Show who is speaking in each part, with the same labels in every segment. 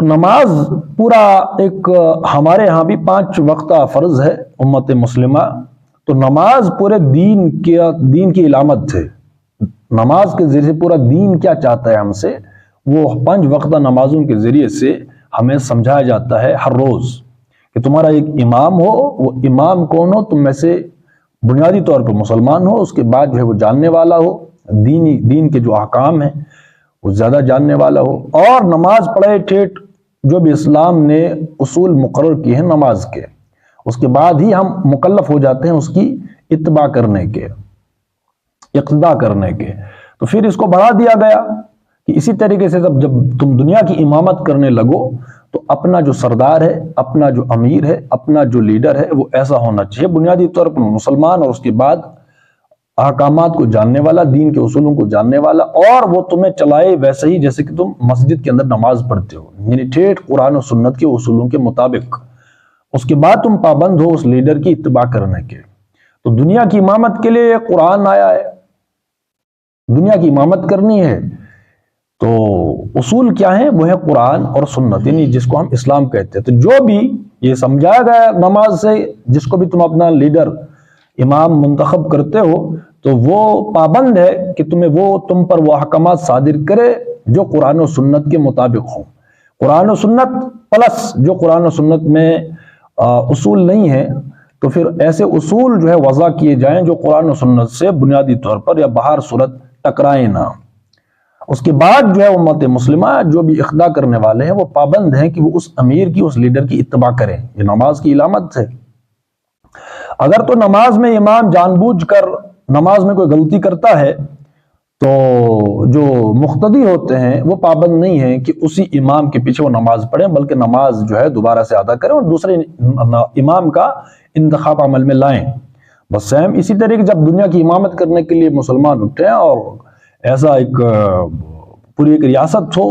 Speaker 1: نماز پورا ایک ہمارے ہاں بھی 5 وقتہ فرض ہے امت مسلمہ. تو نماز پورے دین کی علامت ہے. نماز کے ذریعے پورا دین کیا چاہتا ہے ہم سے، وہ 5 وقتہ نمازوں کے ذریعے سے ہمیں سمجھایا جاتا ہے ہر روز کہ تمہارا ایک امام ہو. وہ امام کون ہو؟ تم میں سے بنیادی طور پر مسلمان ہو، اس کے بعد جو ہے وہ جاننے والا ہو، دین کے جو احکام ہیں وہ زیادہ جاننے والا ہو، اور نماز پڑھے ٹھیٹ جو بھی اسلام نے اصول مقرر کیے ہیں نماز کے، اس کے بعد ہی ہم مکلف ہو جاتے ہیں اس کی اتباع کرنے کے، اقتداء کرنے کے. تو پھر اس کو بڑھا دیا گیا کہ اسی طریقے سے جب تم دنیا کی امامت کرنے لگو تو اپنا جو سردار ہے، اپنا جو امیر ہے، اپنا جو لیڈر ہے وہ ایسا ہونا چاہیے بنیادی طور پر مسلمان، اور اس کے بعد احکامات کو جاننے والا، دین کے اصولوں کو جاننے والا، اور وہ تمہیں چلائے ویسے ہی جیسے کہ تم مسجد کے اندر نماز پڑھتے ہو، یعنی ٹھیٹ قرآن و سنت کے اصولوں کے مطابق. اس کے بعد تم پابند ہو اس لیڈر کی اتباع کرنے کے. تو دنیا کی امامت کے لیے قرآن آیا ہے، دنیا کی امامت کرنی ہے تو اصول کیا ہیں؟ وہ ہے قرآن اور سنت، یعنی جس کو ہم اسلام کہتے ہیں. تو جو بھی یہ سمجھایا گیا نماز سے، جس کو بھی تم اپنا لیڈر امام منتخب کرتے ہو، تو وہ پابند ہے کہ تم پر وہ احکامات صادر کرے جو قرآن و سنت کے مطابق ہوں. قرآن و سنت پلس جو قرآن و سنت میں اصول نہیں ہیں، تو پھر ایسے اصول جو ہے وضع کیے جائیں جو قرآن و سنت سے بنیادی طور پر یا بہر صورت ٹکرائیں نہ. اس کے بعد جو ہے امت مسلمہ جو بھی اقتداء کرنے والے ہیں وہ پابند ہیں کہ وہ اس امیر کی، اس لیڈر کی اتباع کریں. یہ نماز کی علامت ہے. اگر تو نماز میں امام جان بوجھ کر نماز میں کوئی غلطی کرتا ہے تو جو مقتدی ہوتے ہیں وہ پابند نہیں ہیں کہ اسی امام کے پیچھے وہ نماز پڑھیں، بلکہ نماز جو ہے دوبارہ سے ادا کریں اور دوسرے امام کا انتخاب عمل میں لائیں. بس سیم اسی طریقے جب دنیا کی امامت کرنے کے لیے مسلمان اٹھے اور ایسا ایک پوری ایک ریاست ہو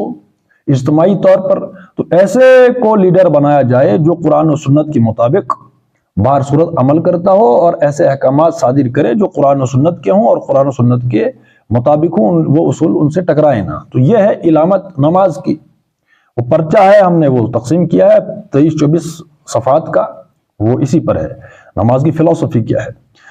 Speaker 1: اجتماعی طور پر، تو ایسے کو لیڈر بنایا جائے جو قرآن و سنت کے مطابق بہر صورت عمل کرتا ہو اور ایسے احکامات صادر کرے جو قرآن و سنت کے ہوں اور قرآن و سنت کے مطابق ہوں، وہ اصول ان سے ٹکرائے نہ. تو یہ ہے علامت نماز کی. وہ پرچہ ہے، ہم نے وہ تقسیم کیا ہے 23-24 صفحات کا، وہ اسی پر ہے نماز کی فلسفی کیا ہے.